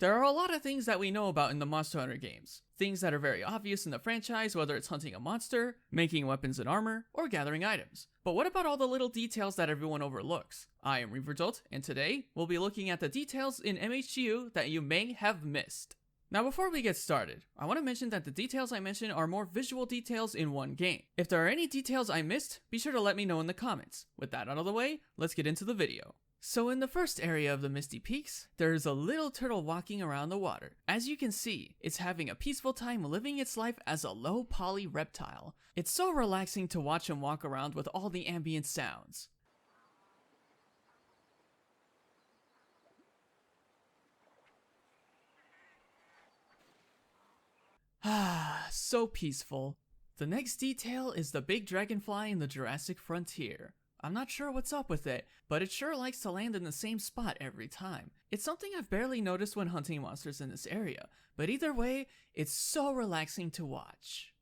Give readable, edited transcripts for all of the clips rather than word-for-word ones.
There are a lot of things that we know about in the Monster Hunter games. Things that are very obvious in the franchise, whether it's hunting a monster, making weapons and armor, or gathering items. But what about all the little details that everyone overlooks? I am Reaverdolt, and today, we'll be looking at the details in MHGU that you may have missed. Now before we get started, I want to mention that the details I mention are more visual details in one game. If there are any details I missed, be sure to let me know in the comments. With that out of the way, let's get into the video. So in the first area of the Misty Peaks, there is a little turtle walking around the water. As you can see, it's having a peaceful time living its life as a low poly reptile. It's so relaxing to watch him walk around with all the ambient sounds. Ah, so peaceful. The next detail is the big dragonfly in the Jurassic Frontier. I'm not sure what's up with it, but it sure likes to land in the same spot every time. It's something I've barely noticed when hunting monsters in this area, but either way, it's so relaxing to watch.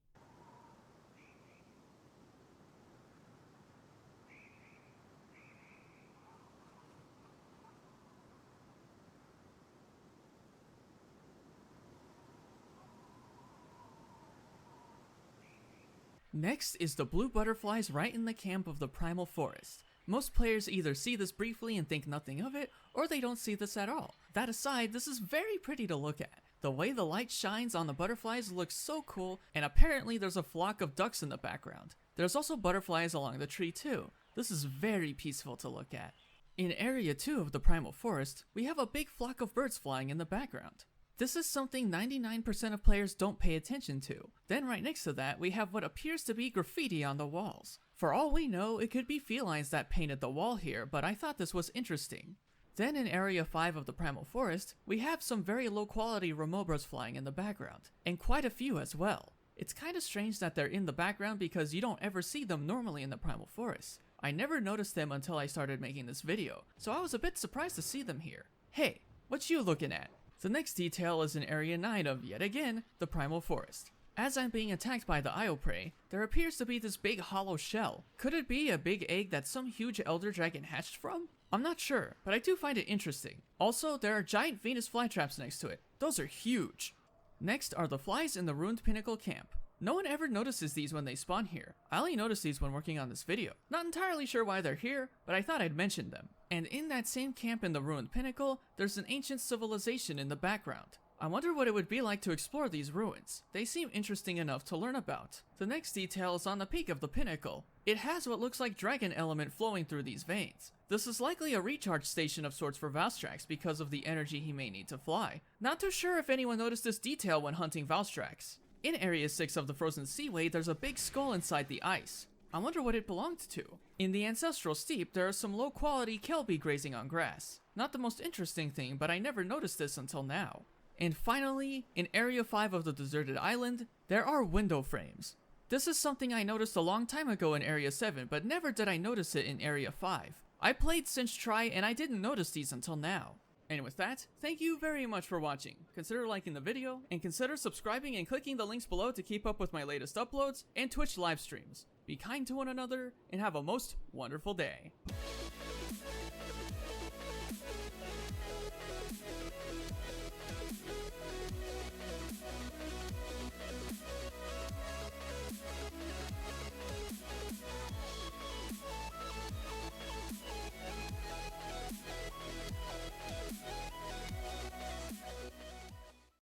Next is the blue butterflies right in the camp of the primal forest. Most players either see this briefly and think nothing of it, or they don't see this at all. That aside, this is very pretty to look at. The way the light shines on the butterflies looks so cool, and apparently there's a flock of ducks in the background. There's also butterflies along the tree too. This is very peaceful to look at. In Area 2 of the primal forest, we have a big flock of birds flying in the background. This is something 99% of players don't pay attention to. Then right next to that, we have what appears to be graffiti on the walls. For all we know, it could be felines that painted the wall here, but I thought this was interesting. Then in Area 5 of the Primal Forest, we have some very low quality remobras flying in the background, and quite a few as well. It's kinda strange that they're in the background because you don't ever see them normally in the Primal Forest. I never noticed them until I started making this video, so I was a bit surprised to see them here. Hey, what you looking at? The next detail is in Area 9 of, yet again, the Primal Forest. As I'm being attacked by the Io Prey, there appears to be this big hollow shell. Could it be a big egg that some huge elder dragon hatched from? I'm not sure, but I do find it interesting. Also, there are giant Venus flytraps next to it. Those are huge. Next are the flies in the ruined pinnacle camp. No one ever notices these when they spawn here. I only noticed these when working on this video. Not entirely sure why they're here, but I thought I'd mention them. And in that same camp in the ruined pinnacle, there's an ancient civilization in the background. I wonder what it would be like to explore these ruins. They seem interesting enough to learn about. The next detail is on the peak of the pinnacle. It has what looks like dragon element flowing through these veins. This is likely a recharge station of sorts for Valstrax because of the energy he may need to fly. Not too sure if anyone noticed this detail when hunting Valstrax. In Area 6 of the Frozen Seaway, there's a big skull inside the ice. I wonder what it belonged to. In the Ancestral Steep, there are some low-quality kelpie grazing on grass. Not the most interesting thing, but I never noticed this until now. And finally, in Area 5 of the Deserted Island, there are window frames. This is something I noticed a long time ago in Area 7, but never did I notice it in Area 5. I played since Try, and I didn't notice these until now. And with that, thank you very much for watching. Consider liking the video, and consider subscribing and clicking the links below to keep up with my latest uploads and Twitch live streams. Be kind to one another, and have a most wonderful day.